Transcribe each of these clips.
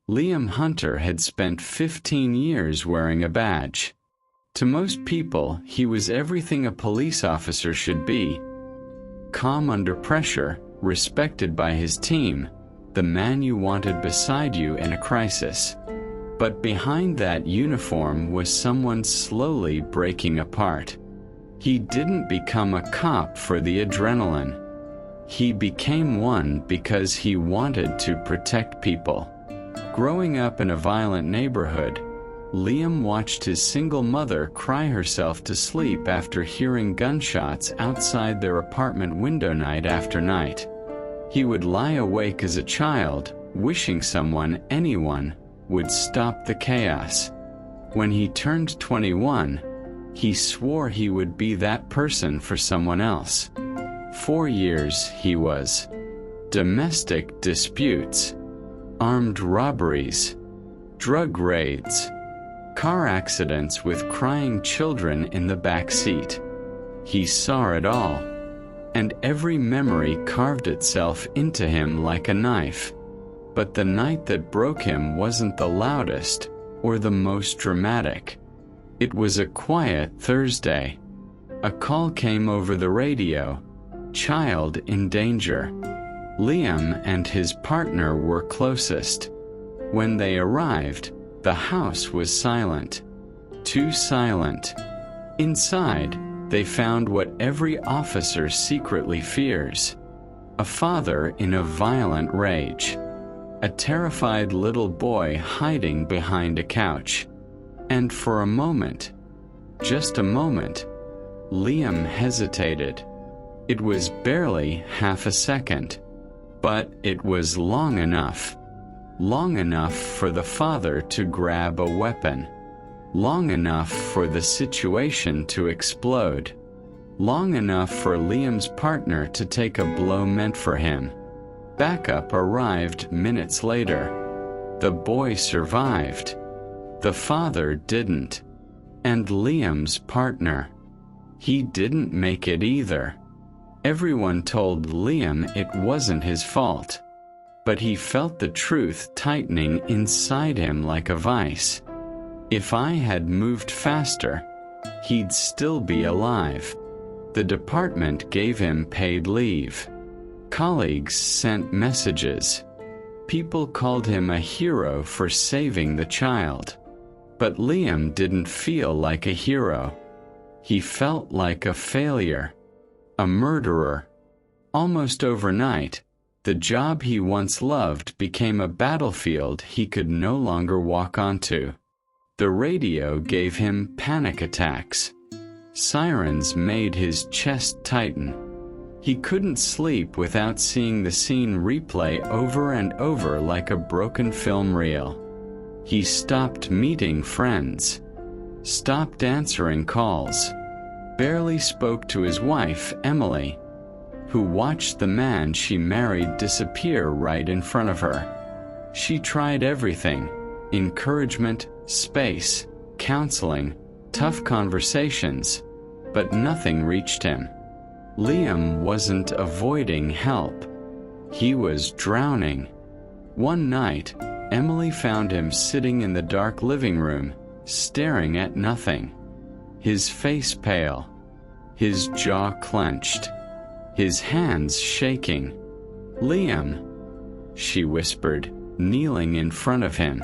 Liam Hunter had spent 15 years wearing a badge. To most people, he was everything a police officer should be. Calm under pressure, respected by his team, the man you wanted beside you in a crisis. But behind that uniform was someone slowly breaking apart. He didn't become a cop for the adrenaline. He became one because he wanted to protect people. Growing up in a violent neighborhood, Liam watched his single mother cry herself to sleep after hearing gunshots outside their apartment window night after night. He would lie awake as a child, wishing someone, anyone, would stop the chaos. When he turned 21, he swore he would be that person for someone else. 4 years he was. Domestic disputes, armed robberies, drug raids, car accidents with crying children in the back seat. He saw it all, and every memory carved itself into him like a knife. But the night that broke him wasn't the loudest or the most dramatic. It was a quiet Thursday. A call came over the radio. Child in danger. Liam and his partner were closest. When they arrived, the house was silent. Too silent. Inside, they found what every officer secretly fears. A father in a violent rage. A terrified little boy hiding behind a couch. And for a moment, just a moment, Liam hesitated. It was barely half a second, but it was long enough. Long enough for the father to grab a weapon. Long enough for the situation to explode. Long enough for Liam's partner to take a blow meant for him. Backup arrived minutes later. The boy survived. The father didn't. And Liam's partner, he didn't make it either. Everyone told Liam it wasn't his fault. But he felt the truth tightening inside him like a vice. If I had moved faster, he'd still be alive. The department gave him paid leave. Colleagues sent messages. People called him a hero for saving the child. But Liam didn't feel like a hero. He felt like a failure. A murderer. Almost overnight, the job he once loved became a battlefield he could no longer walk onto. The radio gave him panic attacks. Sirens made his chest tighten. He couldn't sleep without seeing the scene replay over and over like a broken film reel. He stopped meeting friends. Stopped answering calls. Barely spoke to his wife, Emily, who watched the man she married disappear right in front of her. She tried everything: encouragement, space, counseling, tough conversations, but nothing reached him. Liam wasn't avoiding help. He was drowning. One night, Emily found him sitting in the dark living room, staring at nothing. His face pale, his jaw clenched, his hands shaking. "Liam," she whispered, kneeling in front of him.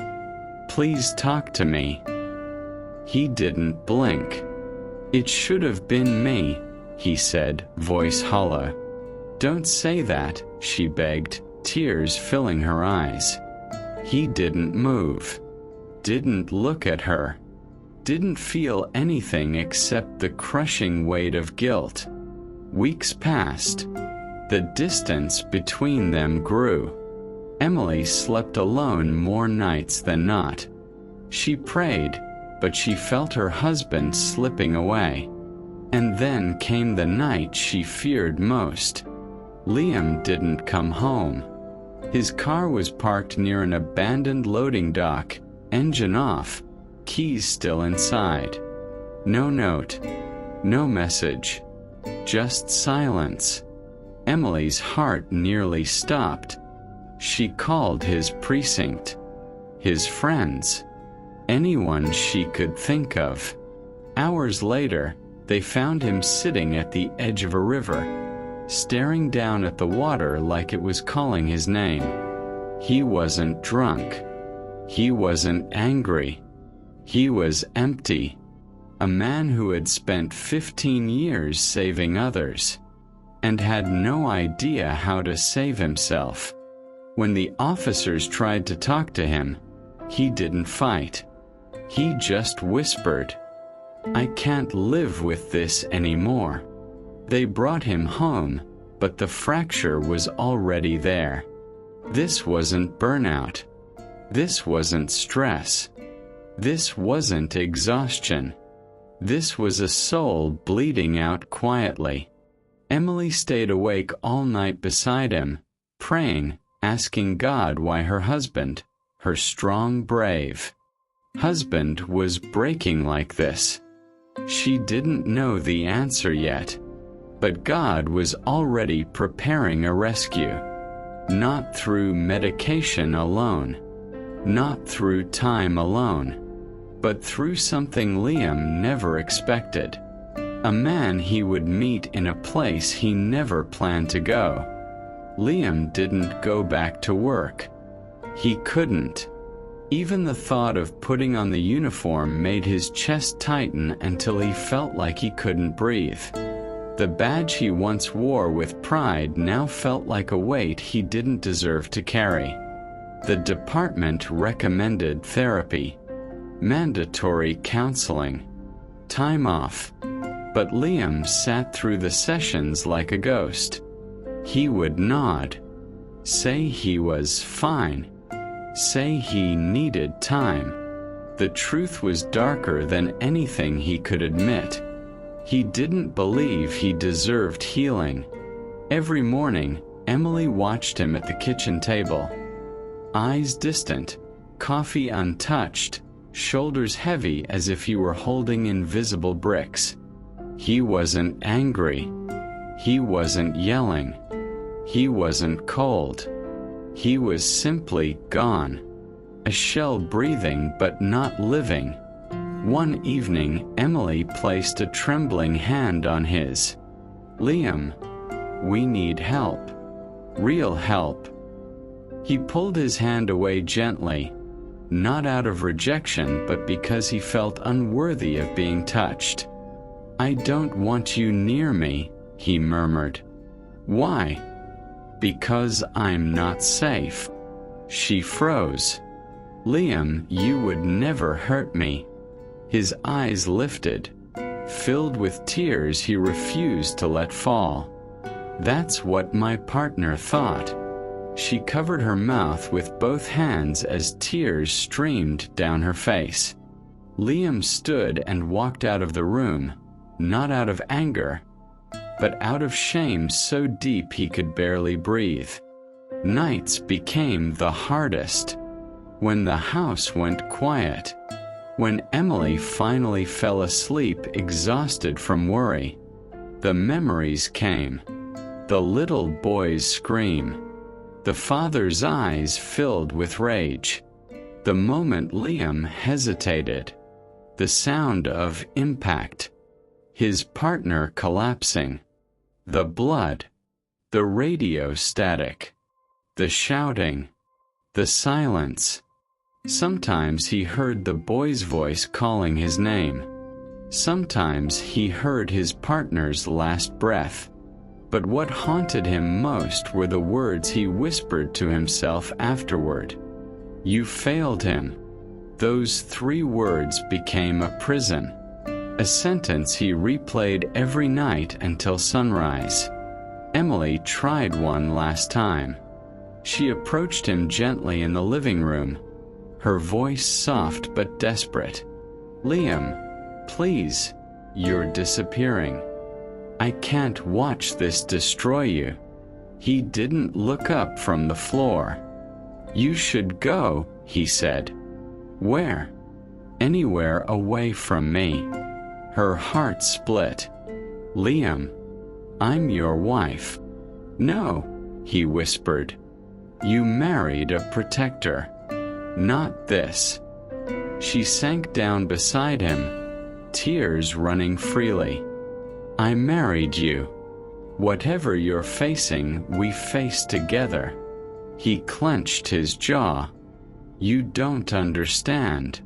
"Please talk to me." He didn't blink. "It should have been me," he said, voice hollow. "Don't say that," she begged, tears filling her eyes. He didn't move. Didn't look at her. Didn't feel anything except the crushing weight of guilt. Weeks passed. The distance between them grew. Emily slept alone more nights than not. She prayed, but she felt her husband slipping away. And then came the night she feared most. Liam didn't come home. His car was parked near an abandoned loading dock, engine off, keys still inside. No note, no message, just silence. Emily's heart nearly stopped. She called his precinct. his friends, anyone she could think of. Hours later, they found him sitting at the edge of a river, staring down at the water like it was calling his name. He wasn't drunk. He wasn't angry. He was empty. A man who had spent 15 years saving others, and had no idea how to save himself. When the officers tried to talk to him, he didn't fight. He just whispered, "I can't live with this anymore." They brought him home, but the fracture was already there. This wasn't burnout. This wasn't stress. This wasn't exhaustion. This was a soul bleeding out quietly. Emily stayed awake all night beside him, praying, asking God why her husband, her strong, brave husband, was breaking like this. She didn't know the answer yet, but God was already preparing a rescue. Not through medication alone, not through time alone, but through something Liam never expected. A man he would meet in a place he never planned to go. Liam didn't go back to work. He couldn't. Even the thought of putting on the uniform made his chest tighten until he felt like he couldn't breathe. The badge he once wore with pride now felt like a weight he didn't deserve to carry. The department recommended therapy, mandatory counseling, time off, but Liam sat through the sessions like a ghost. He would nod, say he was fine, say he needed time. The truth was darker than anything he could admit. He didn't believe he deserved healing. Every morning, Emily watched him at the kitchen table. Eyes distant, coffee untouched, shoulders heavy as if he were holding invisible bricks. He wasn't angry. He wasn't yelling. He wasn't cold. He was simply gone. A shell breathing but not living. One evening, Emily placed a trembling hand on his. "Liam, we need help. Real help." He pulled his hand away gently, not out of rejection but because he felt unworthy of being touched. "I don't want you near me," he murmured. "Why?" "Because I'm not safe." She froze. "Liam, you would never hurt me." His eyes lifted, filled with tears he refused to let fall. "That's what my partner thought." She covered her mouth with both hands as tears streamed down her face. Liam stood and walked out of the room, not out of anger, but out of shame so deep he could barely breathe. Nights became the hardest. When the house went quiet. When Emily finally fell asleep exhausted from worry. The memories came. The little boy's scream. The father's eyes filled with rage. The moment Liam hesitated. The sound of impact. His partner collapsing. The blood. The radio static. The shouting. The silence. Sometimes he heard the boy's voice calling his name. Sometimes he heard his partner's last breath. But what haunted him most were the words he whispered to himself afterward. "You failed him." Those 3 words became a prison. A sentence he replayed every night until sunrise. Emily tried one last time. She approached him gently in the living room, her voice soft but desperate. "Liam, please, you're disappearing. I can't watch this destroy you." He didn't look up from the floor. "You should go," he said. "Where?" "Anywhere away from me." Her heart split. "Liam, I'm your wife." "No," he whispered. "You married a protector." Not this. She sank down beside him, tears running freely. I married you. Whatever you're facing, we face together. He clenched his jaw. You don't understand.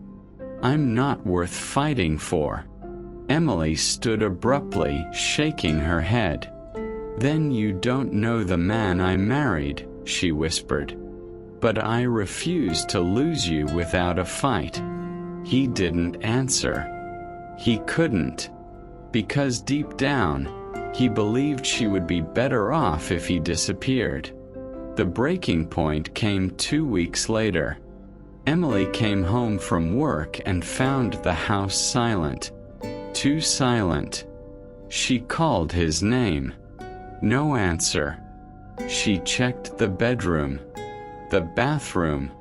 I'm not worth fighting for. Emily stood abruptly, shaking her head. Then you don't know the man I married, she whispered. But I refuse to lose you without a fight. He didn't answer. He couldn't. Because deep down, he believed she would be better off if he disappeared. The breaking point came 2 weeks later. Emily came home from work and found the house silent. Too silent. She called his name. No answer. She checked the bedroom, the bathroom,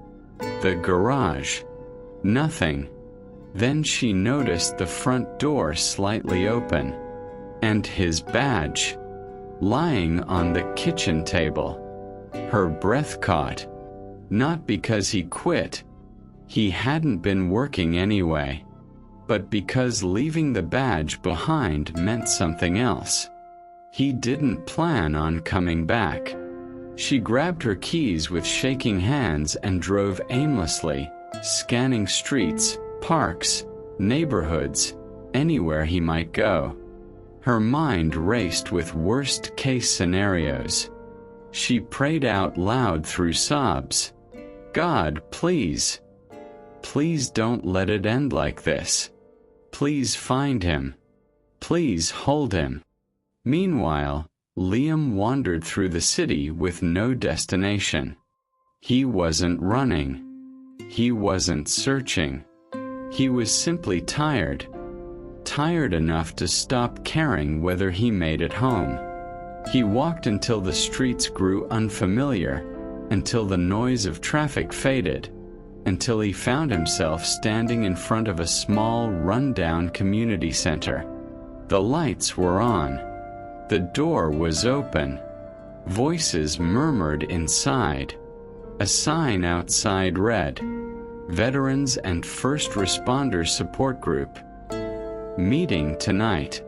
the garage. Nothing. Then she noticed the front door slightly open, and his badge, lying on the kitchen table. Her breath caught. Not because he quit. He hadn't been working anyway. But because leaving the badge behind meant something else. He didn't plan on coming back. She grabbed her keys with shaking hands and drove aimlessly, scanning streets, parks, neighborhoods, anywhere he might go. Her mind raced with worst-case scenarios. She prayed out loud through sobs. God, please. Please don't let it end like this. Please find him. Please hold him. Meanwhile, Liam wandered through the city with no destination. He wasn't running. He wasn't searching. He was simply tired. Tired enough to stop caring whether he made it home. He walked until the streets grew unfamiliar, until the noise of traffic faded, until he found himself standing in front of a small, run-down community center. The lights were on. The door was open. Voices murmured inside. A sign outside read, Veterans and First Responders Support Group. Meeting tonight.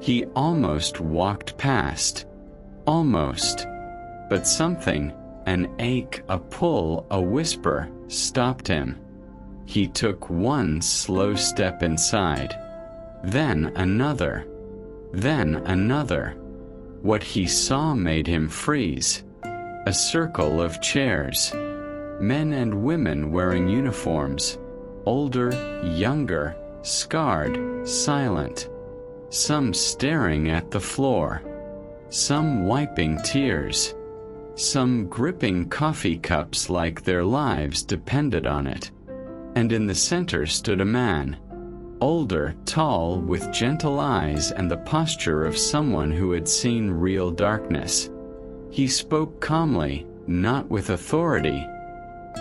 He almost walked past. Almost. But something, an ache, a pull, a whisper, stopped him. He took one slow step inside. Then another. Then another. What he saw made him freeze. A circle of chairs. Men and women wearing uniforms. Older, younger, scarred, silent. Some staring at the floor. Some wiping tears. Some gripping coffee cups like their lives depended on it. And in the center stood a man. Older, tall, with gentle eyes and the posture of someone who had seen real darkness. He spoke calmly, not with authority,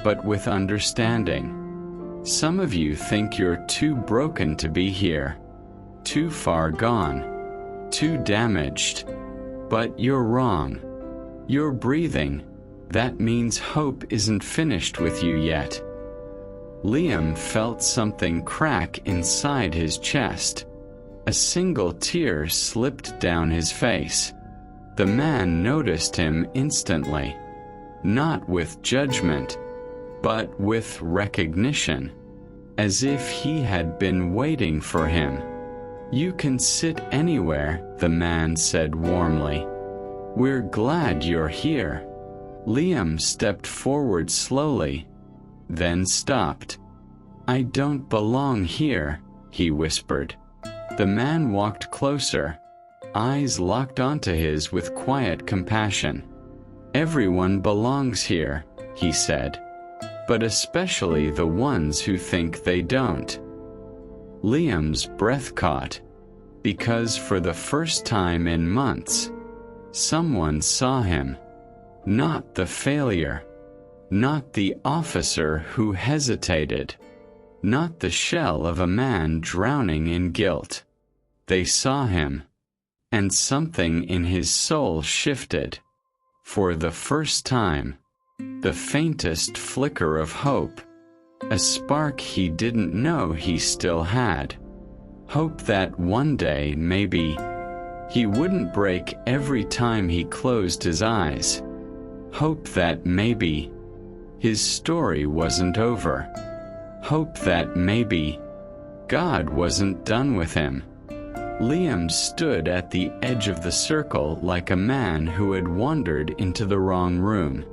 but with understanding. Some of you think you're too broken to be here, too far gone, too damaged. But you're wrong. You're breathing. That means hope isn't finished with you yet. Liam felt something crack inside his chest. A single tear slipped down his face. The man noticed him instantly. Not with judgment, but with recognition. As if he had been waiting for him. You can sit anywhere, the man said warmly. We're glad you're here. Liam stepped forward slowly, then stopped. I don't belong here, he whispered. The man walked closer, eyes locked onto his with quiet compassion. Everyone belongs here, he said, but especially the ones who think they don't. Liam's breath caught, because for the first time in months, someone saw him. Not the failure, not the officer who hesitated, not the shell of a man drowning in guilt. They saw him, and something in his soul shifted. For the first time, the faintest flicker of hope, a spark he didn't know he still had. Hope that one day, maybe, he wouldn't break every time he closed his eyes. Hope that maybe his story wasn't over. Hope that maybe God wasn't done with him. Liam stood at the edge of the circle like a man who had wandered into the wrong room.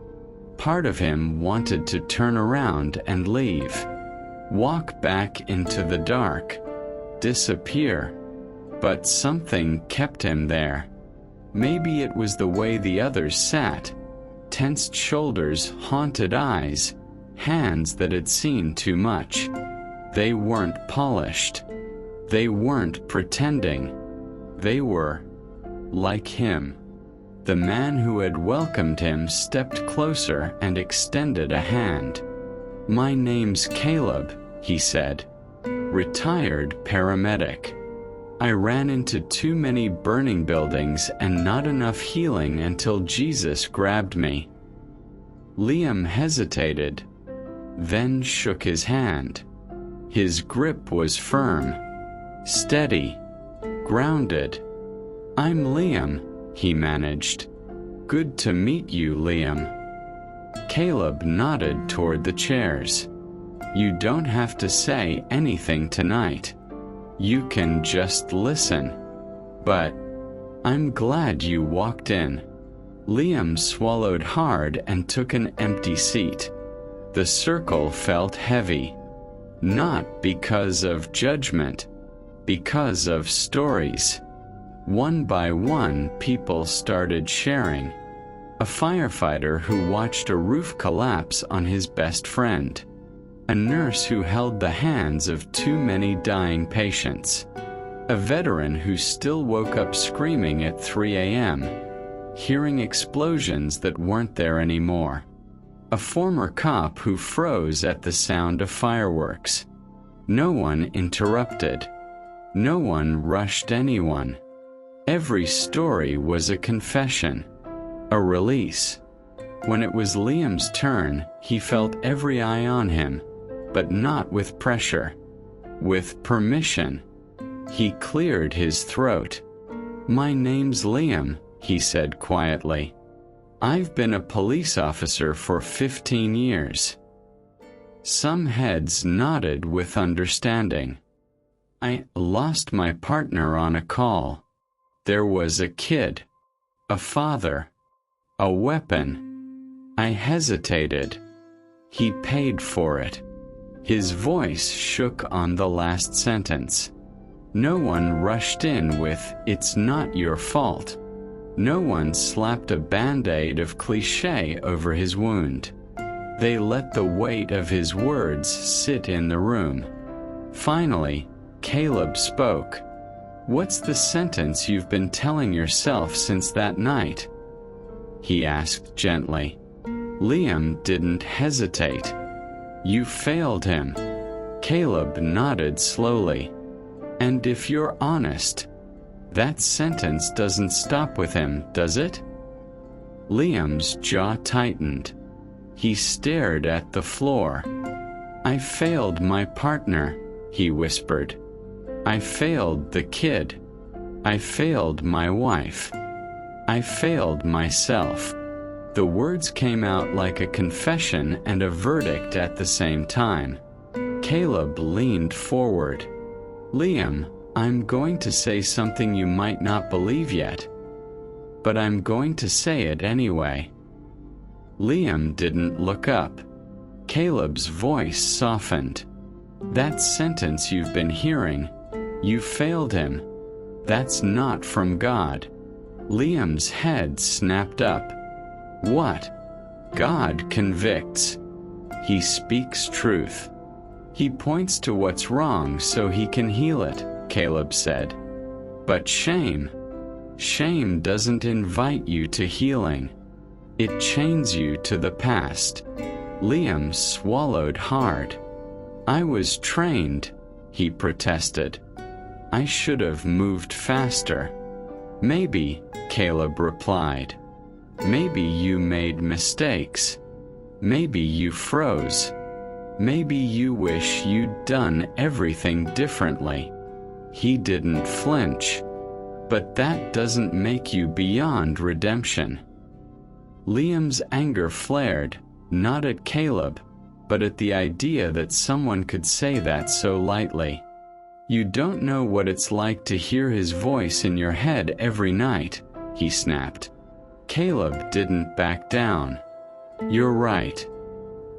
Part of him wanted to turn around and leave, walk back into the dark, disappear, but something kept him there. Maybe it was the way the others sat, tensed shoulders, haunted eyes, hands that had seen too much. They weren't polished. They weren't pretending. They were like him. The man who had welcomed him stepped closer and extended a hand. "My name's Caleb," he said. "Retired paramedic. I ran into too many burning buildings and not enough healing until Jesus grabbed me." Liam hesitated, then shook his hand. His grip was firm, steady, grounded. "I'm Liam," he managed. "Good to meet you, Liam." Caleb nodded toward the chairs. "You don't have to say anything tonight. You can just listen. But I'm glad you walked in." Liam swallowed hard and took an empty seat. The circle felt heavy. Not because of judgment, because of stories. One by one, people started sharing. A firefighter who watched a roof collapse on his best friend. A nurse who held the hands of too many dying patients. A veteran who still woke up screaming at 3 a.m., hearing explosions that weren't there anymore. A former cop who froze at the sound of fireworks. No one interrupted. No one rushed anyone. Every story was a confession, a release. When it was Liam's turn, he felt every eye on him, but not with pressure, with permission. He cleared his throat. "My name's Liam," he said quietly. "I've been a police officer for 15 years." Some heads nodded with understanding. "I lost my partner on a call. There was a kid, a father, a weapon. I hesitated. He paid for it." His voice shook on the last sentence. No one rushed in with, "It's not your fault." No one slapped a band-aid of cliché over his wound. They let the weight of his words sit in the room. Finally, Caleb spoke. "What's the sentence you've been telling yourself since that night?" he asked gently. Liam didn't hesitate. "You failed him." Caleb nodded slowly. "And if you're honest, that sentence doesn't stop with him, does it?" Liam's jaw tightened. He stared at the floor. "I failed my partner," he whispered. "I failed the kid. I failed my wife. I failed myself." The words came out like a confession and a verdict at the same time. Caleb leaned forward. "Liam, I'm going to say something you might not believe yet, but I'm going to say it anyway." Liam didn't look up. Caleb's voice softened. "That sentence you've been hearing, you failed him, that's not from God." Liam's head snapped up. "What? God convicts. He speaks truth. He points to what's wrong so he can heal it," Caleb said. "But shame doesn't invite you to healing. It chains you to the past." Liam swallowed hard. "I was trained," he protested. "I should have moved faster." "Maybe," Caleb replied. "Maybe you made mistakes. Maybe you froze. Maybe you wish you'd done everything differently. He didn't flinch. But that doesn't make you beyond redemption. Liam's anger flared, not at Caleb, but at the idea that someone could say that so lightly. You don't know what it's like to hear his voice in your head every night, he snapped. Caleb didn't back down. You're right.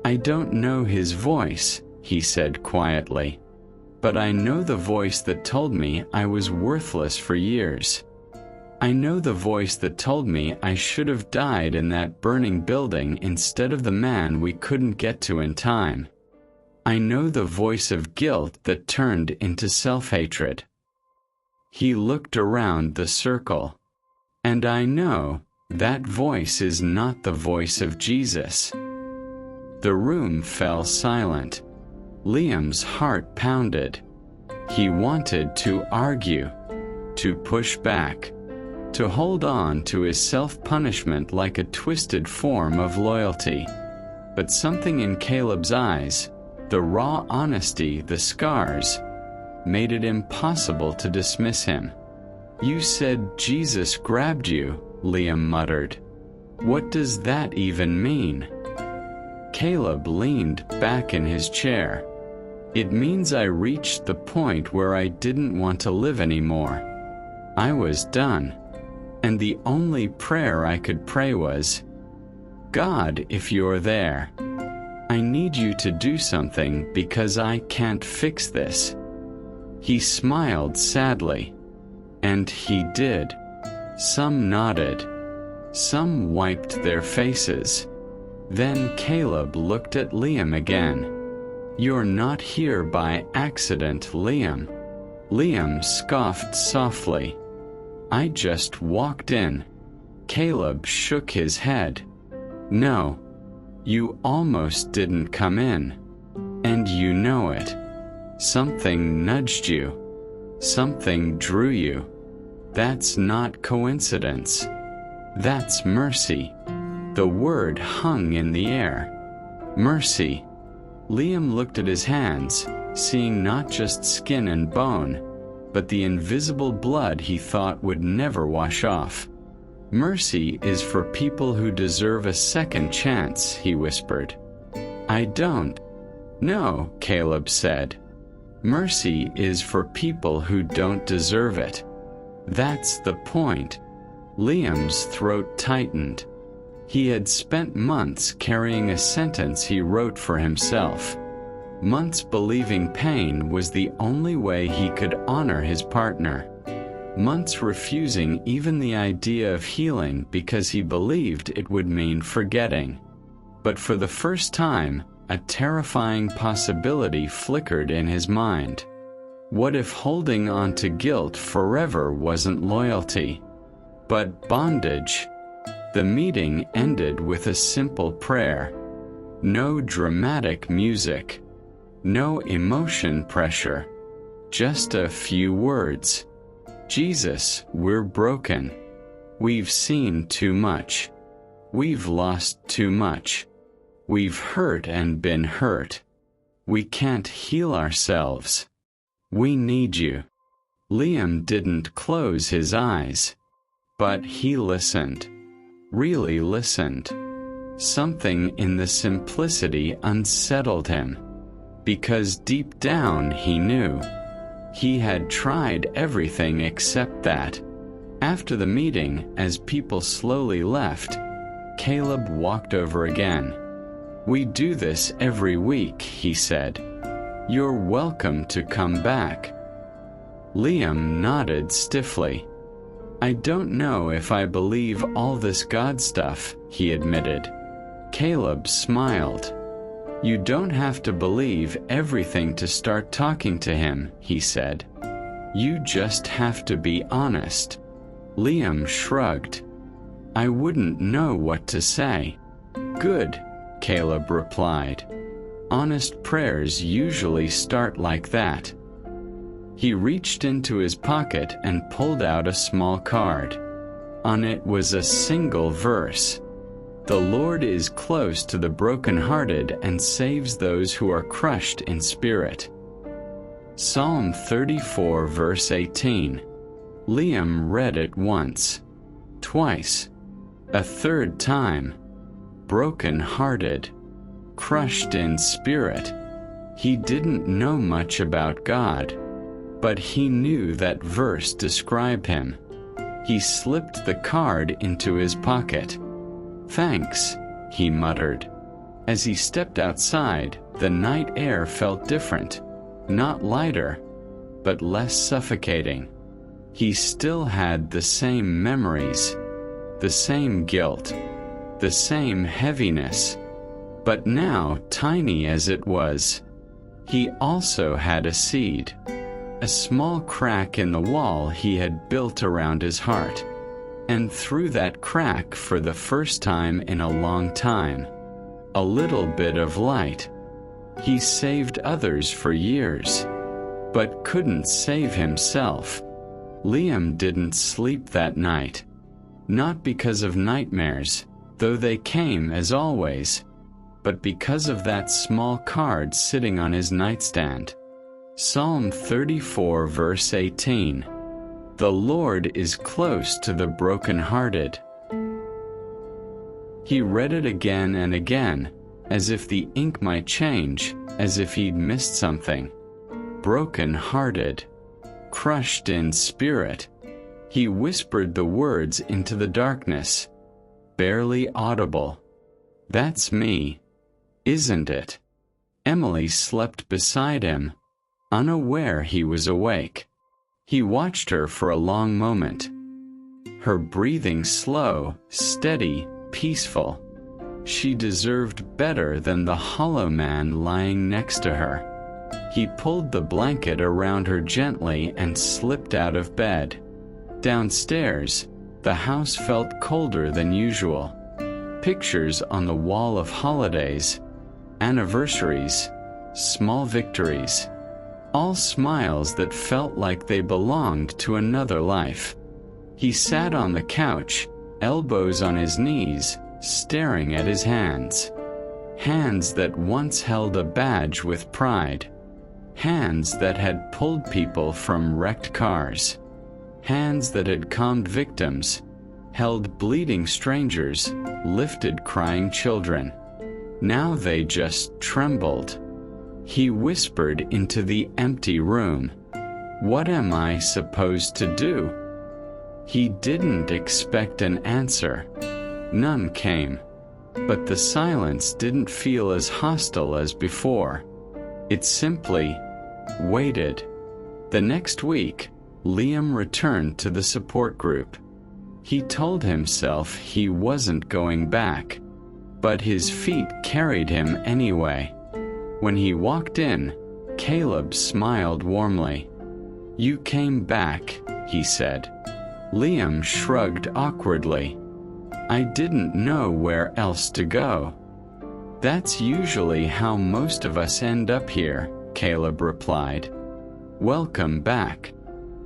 I don't know his voice, he said quietly. But I know the voice that told me I was worthless for years. I know the voice that told me I should have died in that burning building instead of the man we couldn't get to in time. I know the voice of guilt that turned into self-hatred. He looked around the circle. And I know that voice is not the voice of Jesus. The room fell silent. Liam's heart pounded. He wanted to argue, to push back, to hold on to his self-punishment like a twisted form of loyalty. But something in Caleb's eyes, the raw honesty, the scars, made it impossible to dismiss him. You said Jesus grabbed you, Liam muttered. What does that even mean? Caleb leaned back in his chair. It means I reached the point where I didn't want to live anymore. I was done. And the only prayer I could pray was, God, if you're there, I need you to do something because I can't fix this. He smiled sadly. And he did. Some nodded. Some wiped their faces. Then Caleb looked at Liam again. You're not here by accident, Liam. Liam scoffed softly. I just walked in. Caleb shook his head. No. You almost didn't come in. And you know it. Something nudged you. Something drew you. That's not coincidence. That's mercy. The word hung in the air. Mercy. Liam looked at his hands, seeing not just skin and bone, but the invisible blood he thought would never wash off. Mercy is for people who deserve a second chance, he whispered. I don't. No, Caleb said. Mercy is for people who don't deserve it. That's the point. Liam's throat tightened. He had spent months carrying a sentence he wrote for himself. Months believing pain was the only way he could honor his partner. Months refusing even the idea of healing because he believed it would mean forgetting. But for the first time, a terrifying possibility flickered in his mind. What if holding on to guilt forever wasn't loyalty, but bondage? The meeting ended with a simple prayer. No dramatic music. No emotion pressure. Just a few words. Jesus, we're broken. We've seen too much. We've lost too much. We've hurt and been hurt. We can't heal ourselves. We need you. Liam didn't close his eyes. But he listened. Really listened. Something in the simplicity unsettled him. Because deep down he knew. He had tried everything except that. After the meeting, as people slowly left, Caleb walked over again. We do this every week, he said. You're welcome to come back. Liam nodded stiffly. I don't know if I believe all this God stuff, he admitted. Caleb smiled. You don't have to believe everything to start talking to him, he said. You just have to be honest. Liam shrugged. I wouldn't know what to say. Good, Caleb replied. Honest prayers usually start like that. He reached into his pocket and pulled out a small card. On it was a single verse. The Lord is close to the brokenhearted and saves those who are crushed in spirit. Psalm 34 verse 18. Liam read it once, twice, a third time. Broken-hearted, crushed in spirit. He didn't know much about God, but he knew that verse described him. He slipped the card into his pocket. "Thanks," he muttered. As he stepped outside, the night air felt different, not lighter, but less suffocating. He still had the same memories, the same guilt, the same heaviness, but now, tiny as it was, he also had a seed, a small crack in the wall he had built around his heart. And through that crack, for the first time in a long time, a little bit of light. He saved others for years, but couldn't save himself. Liam didn't sleep that night, not because of nightmares, though they came as always, but because of that small card sitting on his nightstand. Psalm 34 verse 18. The Lord is close to the brokenhearted. He read it again and again, as if the ink might change, as if he'd missed something. Broken-hearted, crushed in spirit. He whispered the words into the darkness, barely audible. "That's me, isn't it?" Emily slept beside him, unaware he was awake. He watched her for a long moment, her breathing slow, steady, peaceful. She deserved better than the hollow man lying next to her. He pulled the blanket around her gently and slipped out of bed. Downstairs, the house felt colder than usual. Pictures on the wall of holidays, anniversaries, small victories, all smiles that felt like they belonged to another life. He sat on the couch, elbows on his knees, staring at his hands. Hands that once held a badge with pride. Hands that had pulled people from wrecked cars. Hands that had calmed victims, held bleeding strangers, lifted crying children. Now they just trembled. He whispered into the empty room, "What am I supposed to do?" He didn't expect an answer. None came. But the silence didn't feel as hostile as before. It simply waited. The next week, Liam returned to the support group. He told himself he wasn't going back, but his feet carried him anyway. When he walked in, Caleb smiled warmly. "You came back," he said. Liam shrugged awkwardly. "I didn't know where else to go." "That's usually how most of us end up here," Caleb replied. "Welcome back."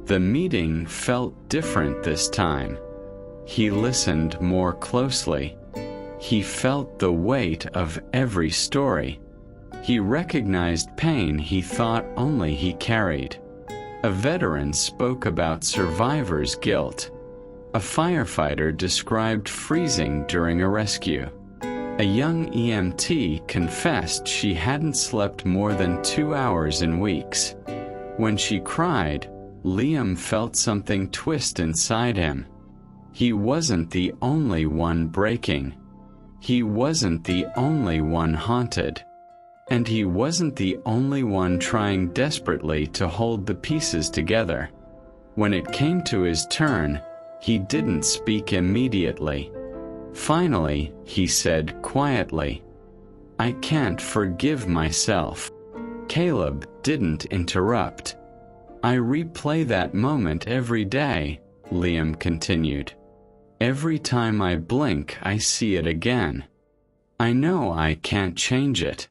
The meeting felt different this time. He listened more closely. He felt the weight of every story. He recognized pain he thought only he carried. A veteran spoke about survivor's guilt. A firefighter described freezing during a rescue. A young EMT confessed she hadn't slept more than 2 hours in weeks. When she cried, Liam felt something twist inside him. He wasn't the only one breaking. He wasn't the only one haunted. And he wasn't the only one trying desperately to hold the pieces together. When it came to his turn, he didn't speak immediately. Finally, he said quietly, "I can't forgive myself." Caleb didn't interrupt. "I replay that moment every day," Liam continued. "Every time I blink, I see it again. I know I can't change it,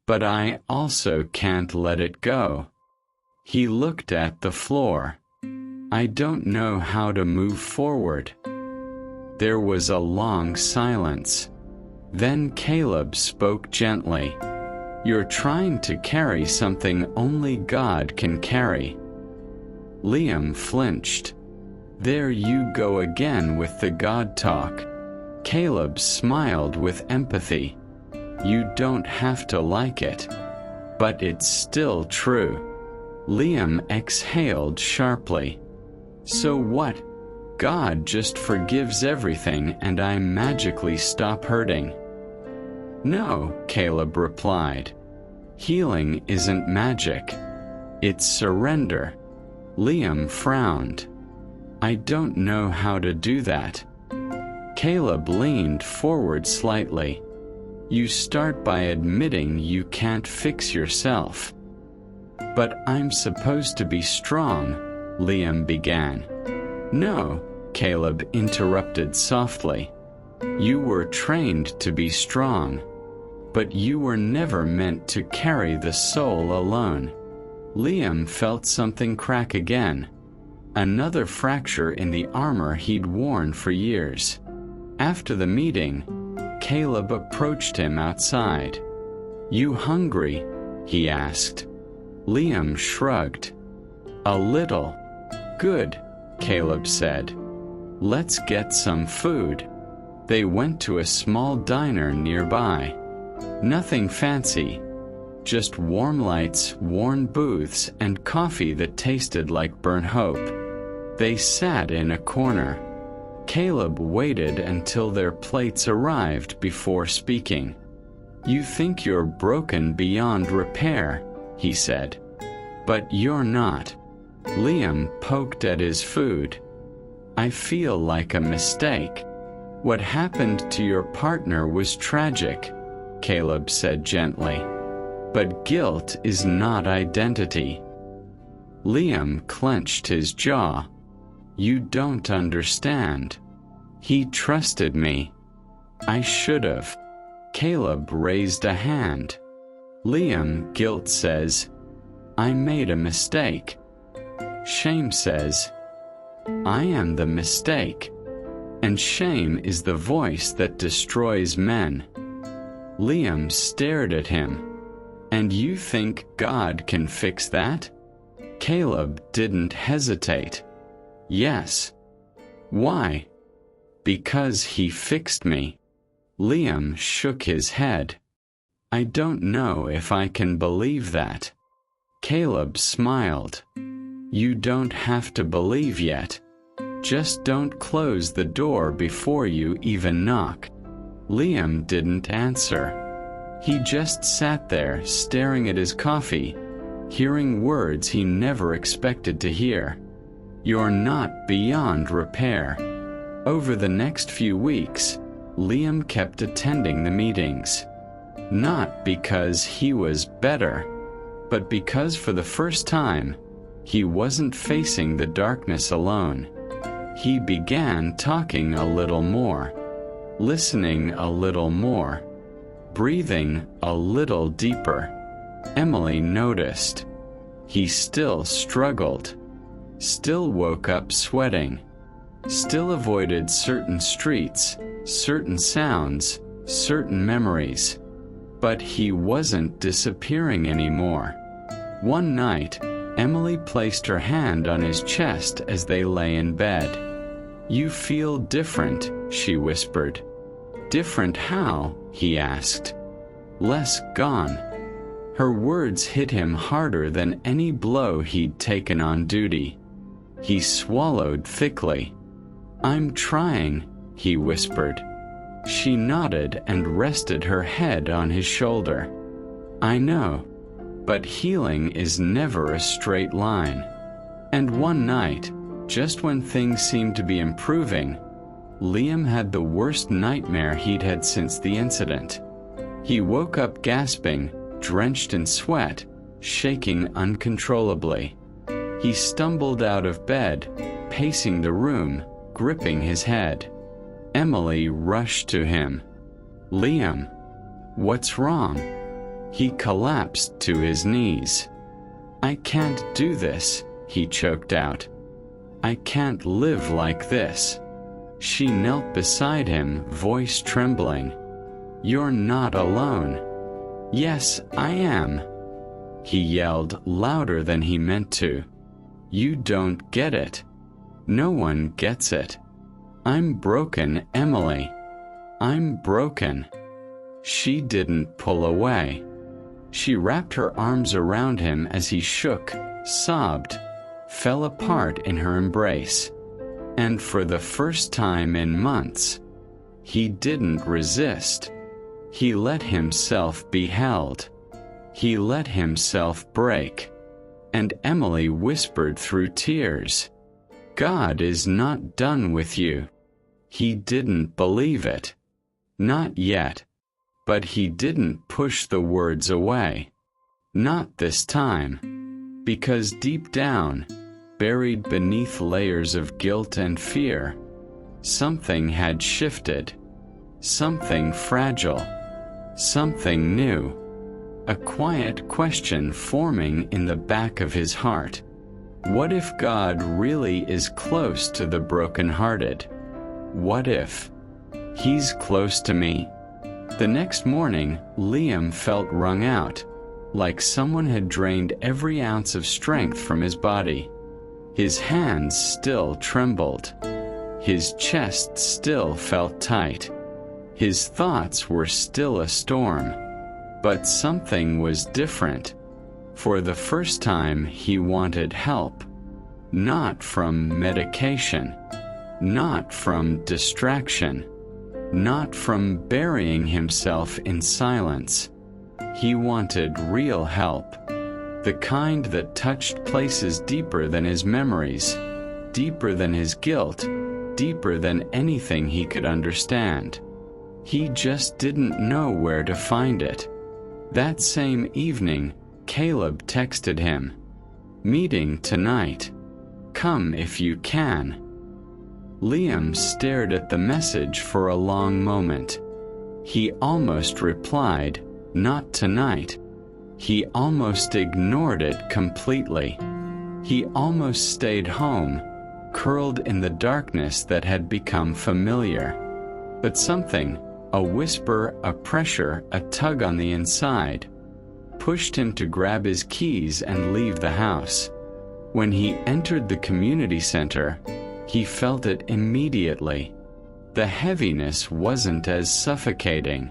but I also can't let it go." He looked at the floor. "I don't know how to move forward." There was a long silence. Then Caleb spoke gently. "You're trying to carry something only God can carry." Liam flinched. "There you go again with the God talk." Caleb smiled with empathy. "You don't have to like it. But it's still true." Liam exhaled sharply. "So what? God just forgives everything and I magically stop hurting?" "No," Caleb replied. "Healing isn't magic. It's surrender." Liam frowned. "I don't know how to do that." Caleb leaned forward slightly. "You start by admitting you can't fix yourself." "But I'm supposed to be strong," Liam began. "No," Caleb interrupted softly. "You were trained to be strong. But you were never meant to carry the soul alone." Liam felt something crack again. Another fracture in the armor he'd worn for years. After the meeting, Caleb approached him outside. "You hungry?" he asked. Liam shrugged. "A little." "Good," Caleb said. "Let's get some food." They went to a small diner nearby. Nothing fancy, just warm lights, worn booths, and coffee that tasted like burnt hope. They sat in a corner. Caleb waited until their plates arrived before speaking. "You think you're broken beyond repair," he said. "But you're not." Liam poked at his food. "I feel like a mistake." "What happened to your partner was tragic," Caleb said gently. "But guilt is not identity." Liam clenched his jaw. "You don't understand. He trusted me. I should've." Caleb raised a hand. "Liam, guilt says, I made a mistake. Shame says, I am the mistake. And shame is the voice that destroys men." Liam stared at him. "And you think God can fix that?" Caleb didn't hesitate. "Yes." "Why?" "Because he fixed me." Liam shook his head. "I don't know if I can believe that." Caleb smiled. "You don't have to believe yet. Just don't close the door before you even knock." Liam didn't answer. He just sat there staring at his coffee, hearing words he never expected to hear. "You're not beyond repair." Over the next few weeks, Liam kept attending the meetings. Not because he was better, but because for the first time, he wasn't facing the darkness alone. He began talking a little more, listening a little more, breathing a little deeper. Emily noticed. He still struggled, still woke up sweating, still avoided certain streets, certain sounds, certain memories. But he wasn't disappearing anymore. One night, Emily placed her hand on his chest as they lay in bed. "You feel different," she whispered. "Different how?" he asked. "Less gone." Her words hit him harder than any blow he'd taken on duty. He swallowed thickly. "I'm trying," he whispered. She nodded and rested her head on his shoulder. "I know, but healing is never a straight line." And one night, just when things seemed to be improving, Liam had the worst nightmare he'd had since the incident. He woke up gasping, drenched in sweat, shaking uncontrollably. He stumbled out of bed, pacing the room, gripping his head. Emily rushed to him. "Liam, what's wrong?" He collapsed to his knees. "I can't do this," he choked out. "I can't live like this." She knelt beside him, voice trembling. You're not alone. Yes, I am. He yelled louder than he meant to. You don't get it. No one gets it. I'm broken, Emily. I'm broken. She didn't pull away. She wrapped her arms around him as he shook, sobbed, fell apart in her embrace. And for the first time in months, he didn't resist. He let himself be held. He let himself break. And Emily whispered through tears, God is not done with you. He didn't believe it. Not yet. But he didn't push the words away. Not this time. Because deep down, buried beneath layers of guilt and fear, something had shifted. Something fragile. Something new. A quiet question forming in the back of his heart. What if God really is close to the brokenhearted? What if He's close to me? The next morning, Liam felt wrung out, like someone had drained every ounce of strength from his body. His hands still trembled. His chest still felt tight. His thoughts were still a storm. But something was different. For the first time, he wanted help. Not from medication. Not from distraction. Not from burying himself in silence. He wanted real help. The kind that touched places deeper than his memories, deeper than his guilt, deeper than anything he could understand. He just didn't know where to find it. That same evening, Caleb texted him, "Meeting tonight. Come if you can." Liam stared at the message for a long moment. He almost replied, "Not tonight." He almost ignored it completely. He almost stayed home, curled in the darkness that had become familiar. But something, a whisper, a pressure, a tug on the inside, pushed him to grab his keys and leave the house. When he entered the community center, he felt it immediately. The heaviness wasn't as suffocating.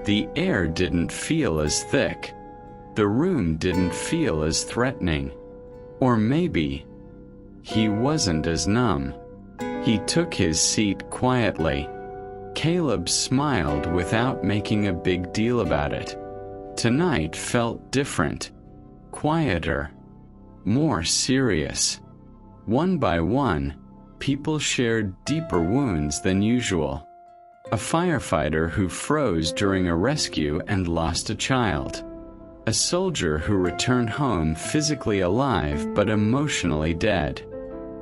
The air didn't feel as thick. The room didn't feel as threatening. Or maybe he wasn't as numb. He took his seat quietly. Caleb smiled without making a big deal about it. Tonight felt different, quieter, more serious. One by one, people shared deeper wounds than usual. A firefighter who froze during a rescue and lost a child. A soldier who returned home physically alive but emotionally dead.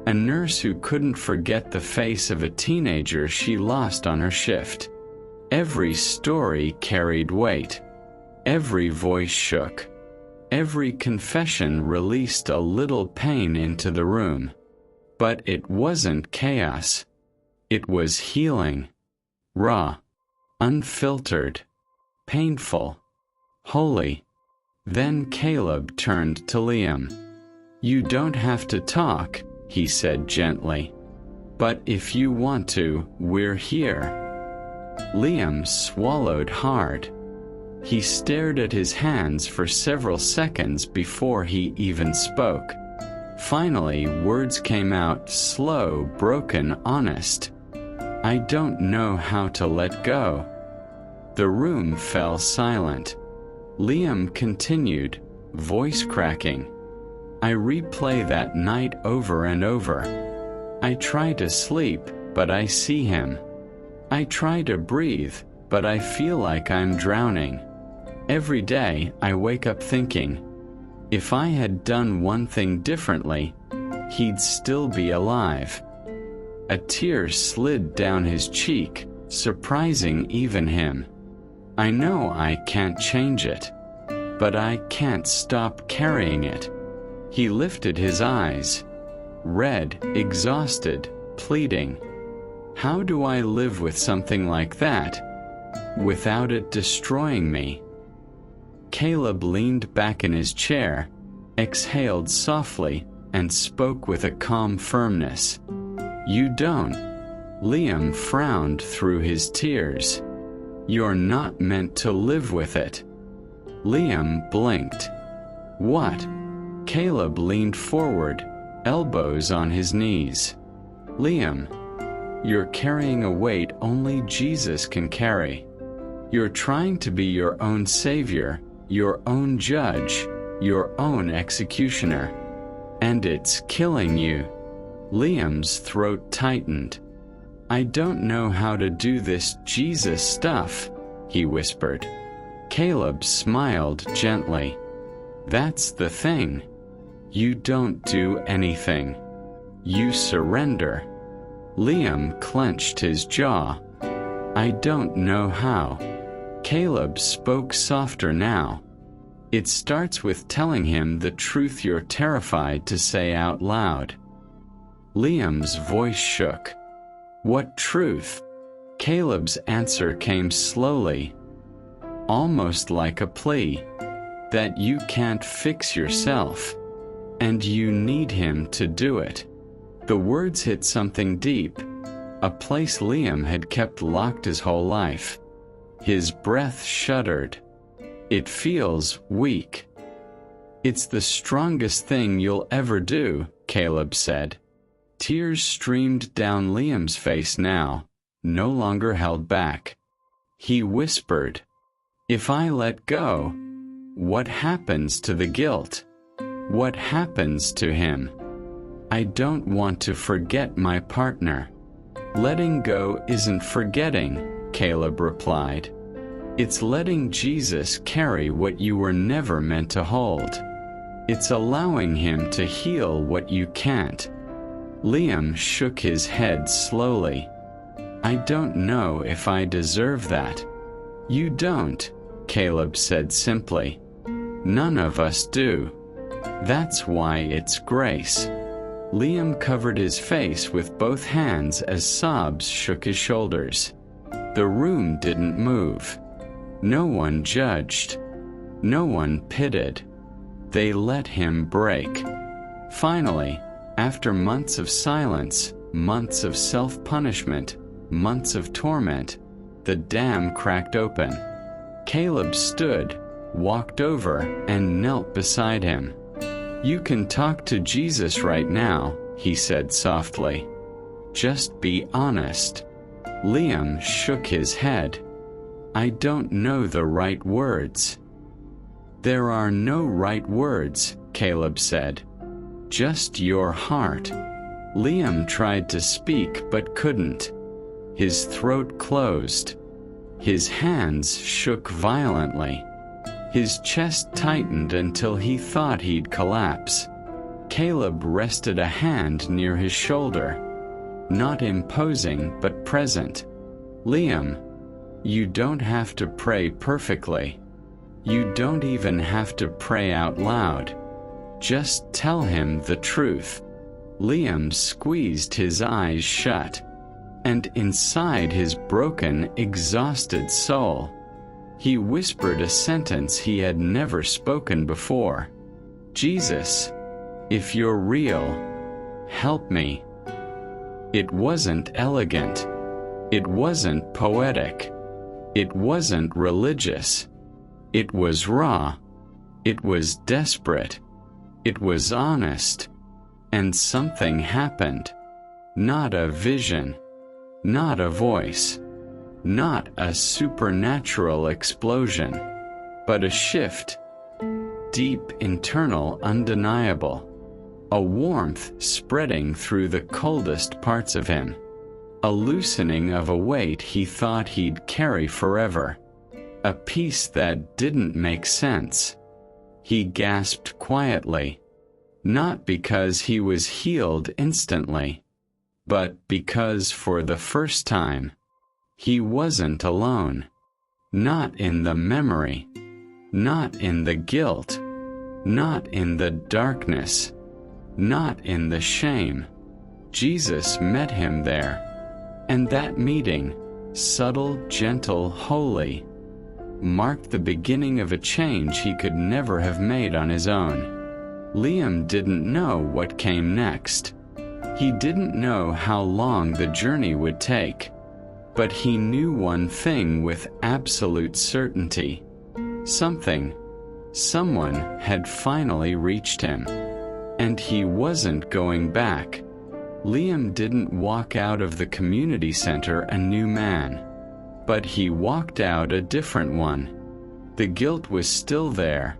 A nurse who couldn't forget the face of a teenager she lost on her shift. Every story carried weight. Every voice shook. Every confession released a little pain into the room. But it wasn't chaos. It was healing. Raw. Unfiltered. Painful. Holy. Then Caleb turned to Liam. "You don't have to talk," he said gently. "But if you want to, we're here." Liam swallowed hard. He stared at his hands for several seconds before he even spoke. Finally, words came out, slow, broken, honest. "I don't know how to let go." The room fell silent. Liam continued, voice cracking. "I replay that night over and over. I try to sleep, but I see him. I try to breathe, but I feel like I'm drowning. Every day I wake up thinking, if I had done one thing differently, he'd still be alive." A tear slid down his cheek, surprising even him. "I know I can't change it, but I can't stop carrying it." He lifted his eyes, red, exhausted, pleading. "How do I live with something like that? without it destroying me. Caleb leaned back in his chair, exhaled softly, and spoke with a calm firmness. You don't. Liam frowned through his tears. You're not meant to live with it. Liam blinked. What? Caleb leaned forward, elbows on his knees. Liam, you're carrying a weight only Jesus can carry. You're trying to be your own savior, your own judge, your own executioner. And it's killing you. Liam's throat tightened. I don't know how to do this Jesus stuff, he whispered. Caleb smiled gently. That's the thing. You don't do anything. You surrender. Liam clenched his jaw. I don't know how. Caleb spoke softer now. It starts with telling him the truth you're terrified to say out loud. Liam's voice shook. What truth? Caleb's answer came slowly, almost like a plea, that you can't fix yourself, and you need him to do it. The words hit something deep, a place Liam had kept locked his whole life. His breath shuddered. It feels weak. It's the strongest thing you'll ever do, Caleb said. Tears streamed down Liam's face now, no longer held back. He whispered, If I let go, what happens to the guilt? What happens to him? I don't want to forget my partner. Letting go isn't forgetting, Caleb replied. It's letting Jesus carry what you were never meant to hold. It's allowing him to heal what you can't. Liam shook his head slowly. I don't know if I deserve that. You don't, Caleb said simply. None of us do. That's why it's grace. Liam covered his face with both hands as sobs shook his shoulders. The room didn't move. No one judged. No one pitied. They let him break. Finally, after months of silence, months of self-punishment, months of torment, the dam cracked open. Caleb stood, walked over, and knelt beside him. You can talk to Jesus right now, he said softly. Just be honest. Liam shook his head. I don't know the right words. There are no right words, Caleb said. Just your heart. Liam tried to speak but couldn't. His throat closed. His hands shook violently. His chest tightened until he thought he'd collapse. Caleb rested a hand near his shoulder, not imposing but present. Liam, you don't have to pray perfectly. You don't even have to pray out loud. Just tell him the truth. Liam squeezed his eyes shut, and inside his broken, exhausted soul, he whispered a sentence he had never spoken before. Jesus, if you're real, help me. It wasn't elegant. It wasn't poetic. It wasn't religious. It was raw. It was desperate. It was honest. And something happened. Not a vision. Not a voice. Not a supernatural explosion, but a shift, deep, internal, undeniable, a warmth spreading through the coldest parts of him, a loosening of a weight he thought he'd carry forever, a peace that didn't make sense. He gasped quietly, not because he was healed instantly, but because for the first time, he wasn't alone. Not in the memory. Not in the guilt. Not in the darkness. Not in the shame. Jesus met him there. And that meeting, subtle, gentle, holy, marked the beginning of a change he could never have made on his own. Liam didn't know what came next. He didn't know how long the journey would take. But he knew one thing with absolute certainty. Someone had finally reached him. And he wasn't going back. Liam didn't walk out of the community center a new man. But he walked out a different one. The guilt was still there,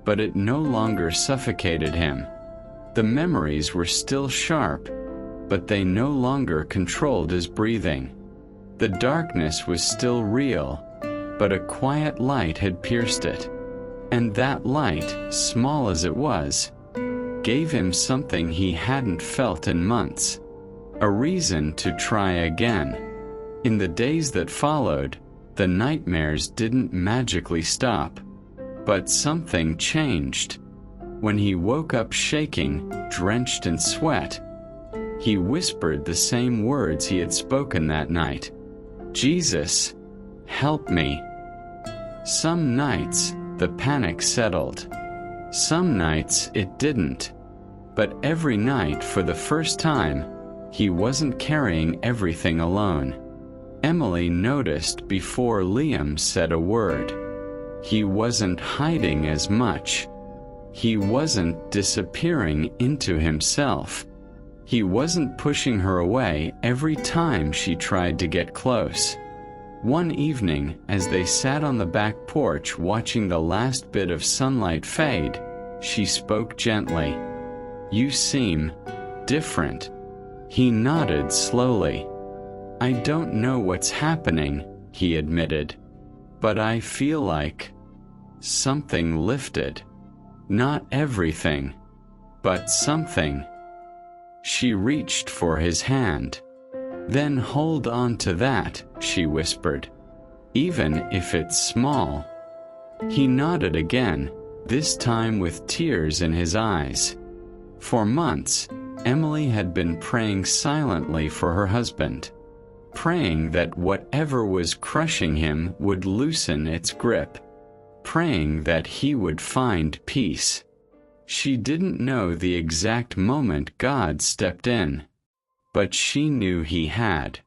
but it no longer suffocated him. The memories were still sharp, but they no longer controlled his breathing. The darkness was still real, but a quiet light had pierced it. And that light, small as it was, gave him something he hadn't felt in months. A reason to try again. In the days that followed, the nightmares didn't magically stop. But something changed. When he woke up shaking, drenched in sweat, he whispered the same words he had spoken that night. "Jesus, help me." Some nights, the panic settled. Some nights, it didn't. But every night, for the first time, he wasn't carrying everything alone. Emily noticed before Liam said a word. He wasn't hiding as much. He wasn't disappearing into himself. He wasn't pushing her away every time she tried to get close. One evening, as they sat on the back porch watching the last bit of sunlight fade, she spoke gently. "You seem different." He nodded slowly. "I don't know what's happening," he admitted. "But I feel like something lifted. Not everything, but something." She reached for his hand. "Then hold on to that," she whispered. "Even if it's small." He nodded again, this time with tears in his eyes. For months, Emily had been praying silently for her husband. Praying that whatever was crushing him would loosen its grip. Praying that he would find peace. She didn't know the exact moment God stepped in, but she knew he had.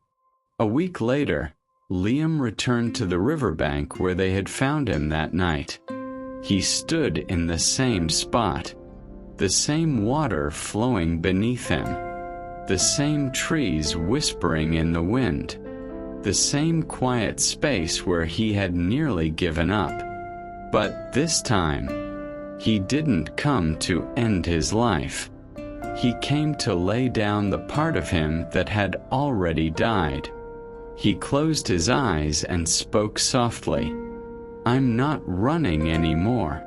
A week later, Liam returned to the riverbank where they had found him that night. He stood in the same spot, the same water flowing beneath him, the same trees whispering in the wind, the same quiet space where he had nearly given up. But this time, he didn't come to end his life. He came to lay down the part of him that had already died. He closed his eyes and spoke softly. "I'm not running anymore."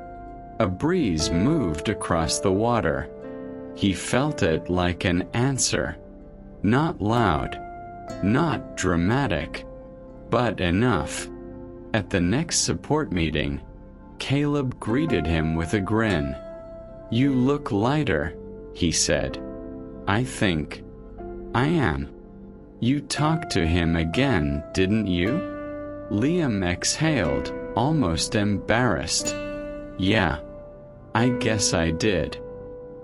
A breeze moved across the water. He felt it like an answer. Not loud, not dramatic, but enough. At the next support meeting, Caleb greeted him with a grin. "You look lighter," he said. "I think I am." "You talked to him again, didn't you?" Liam exhaled, almost embarrassed. "Yeah, I guess I did."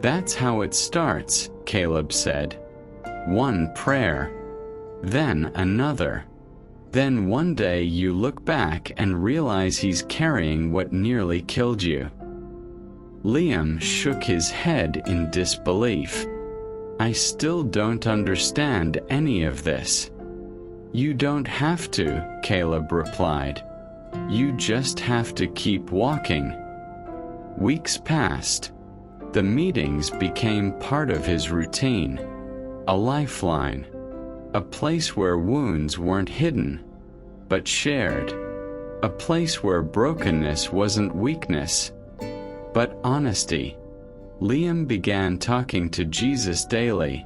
"That's how it starts," Caleb said. "One prayer, then another. Then one day you look back and realize he's carrying what nearly killed you." Liam shook his head in disbelief. "I still don't understand any of this." "You don't have to," Caleb replied. "You just have to keep walking." Weeks passed. The meetings became part of his routine. A lifeline. A place where wounds weren't hidden, but shared. A place where brokenness wasn't weakness, but honesty. Liam began talking to Jesus daily,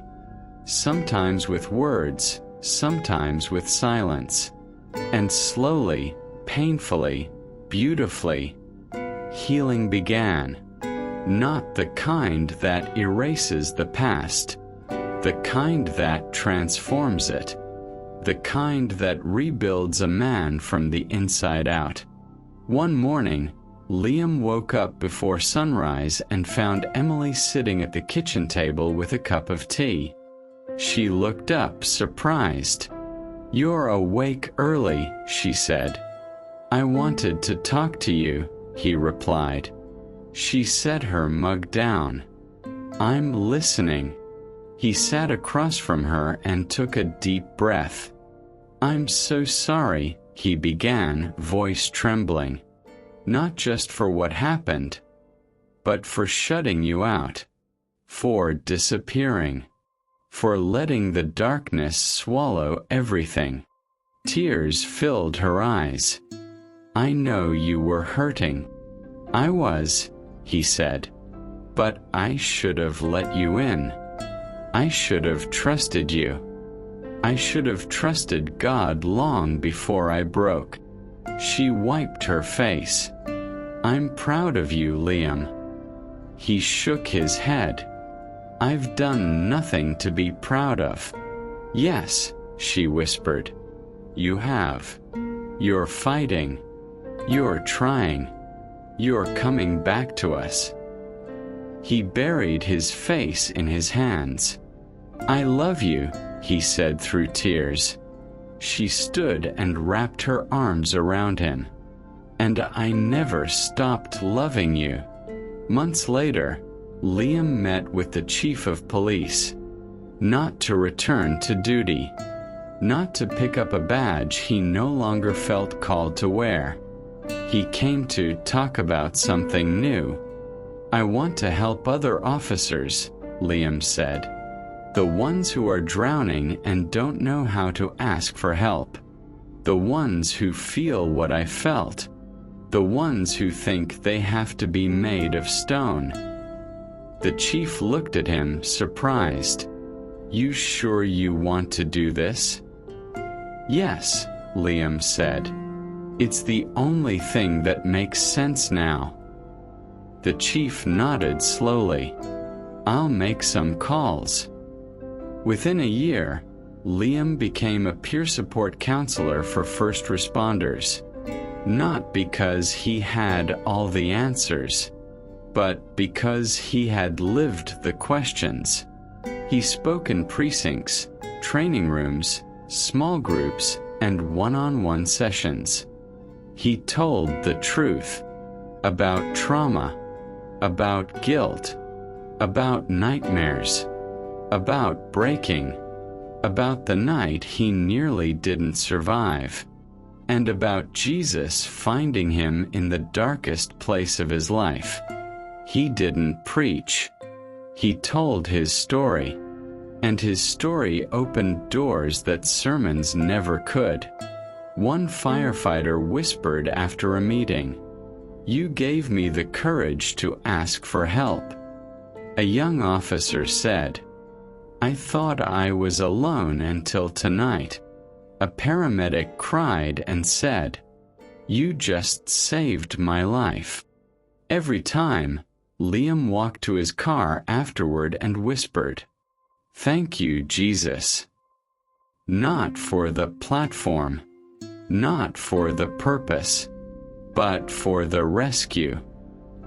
sometimes with words, sometimes with silence. And slowly, painfully, beautifully, healing began. Not the kind that erases the past, the kind that transforms it. the kind that rebuilds a man from the inside out. One morning, Liam woke up before sunrise and found Emily sitting at the kitchen table with a cup of tea. She looked up, surprised. "You're awake early," she said. "I wanted to talk to you," he replied. She set her mug down. "I'm listening." He sat across from her and took a deep breath. "I'm so sorry," he began, voice trembling. "Not just for what happened, but for shutting you out, for disappearing, for letting the darkness swallow everything." Tears filled her eyes. "I know you were hurting." "I was," he said, "but I should have let you in. I should have trusted you. I should have trusted God long before I broke." She wiped her face. "I'm proud of you, Liam." He shook his head. "I've done nothing to be proud of." "Yes," she whispered. "You have. You're fighting. You're trying. You're coming back to us." He buried his face in his hands. "I love you," he said through tears. She stood and wrapped her arms around him. "And I never stopped loving you." Months later, Liam met with the chief of police. Not to return to duty. Not to pick up a badge he no longer felt called to wear. He came to talk about something new. "I want to help other officers," Liam said. "The ones who are drowning and don't know how to ask for help. The ones who feel what I felt. The ones who think they have to be made of stone." The chief looked at him, surprised. "You sure you want to do this?" "Yes," Liam said. "It's the only thing that makes sense now." The chief nodded slowly. "I'll make some calls." Within a year, Liam became a peer support counselor for first responders. Not because he had all the answers, but because he had lived the questions. He spoke in precincts, training rooms, small groups, and one-on-one sessions. He told the truth about trauma, about guilt, about nightmares, about breaking, about the night he nearly didn't survive, and about Jesus finding him in the darkest place of his life. He didn't preach. He told his story, and his story opened doors that sermons never could. One firefighter whispered after a meeting, "You gave me the courage to ask for help." A young officer said, "I thought I was alone until tonight." A paramedic cried and said, "You just saved my life." Every time, Liam walked to his car afterward and whispered, "Thank you, Jesus." Not for the platform, not for the purpose, but for the rescue.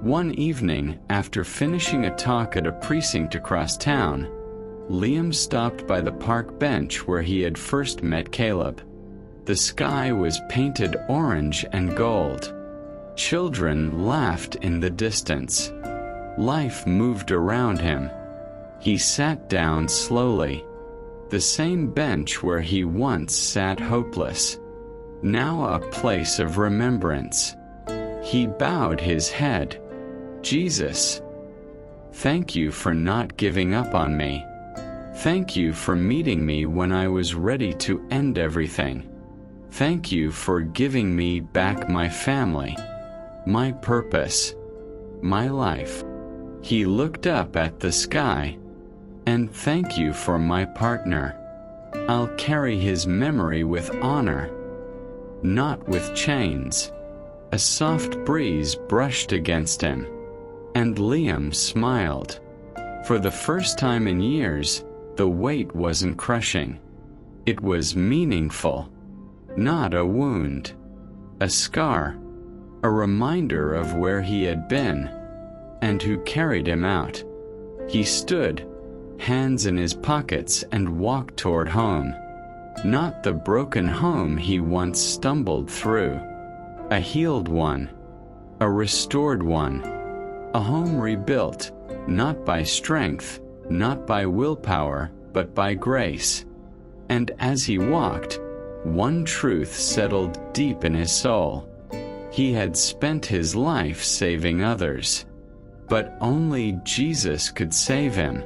One evening, after finishing a talk at a precinct across town, Liam stopped by the park bench where he had first met Caleb. The sky was painted orange and gold. Children laughed in the distance. Life moved around him. He sat down slowly. The same bench where he once sat hopeless. Now a place of remembrance. He bowed his head. "Jesus, thank you for not giving up on me. Thank you for meeting me when I was ready to end everything. Thank you for giving me back my family, my purpose, my life." He looked up at the sky. "And thank you for my partner. I'll carry his memory with honor, not with chains." A soft breeze brushed against him, and Liam smiled. For the first time in years, the weight wasn't crushing. It was meaningful, not a wound, a scar, a reminder of where he had been and who carried him out. He stood, hands in his pockets, and walked toward home. Not the broken home he once stumbled through, a healed one, a restored one, a home rebuilt, not by strength, not by willpower, but by grace. And as he walked, one truth settled deep in his soul. He had spent his life saving others, but only Jesus could save him.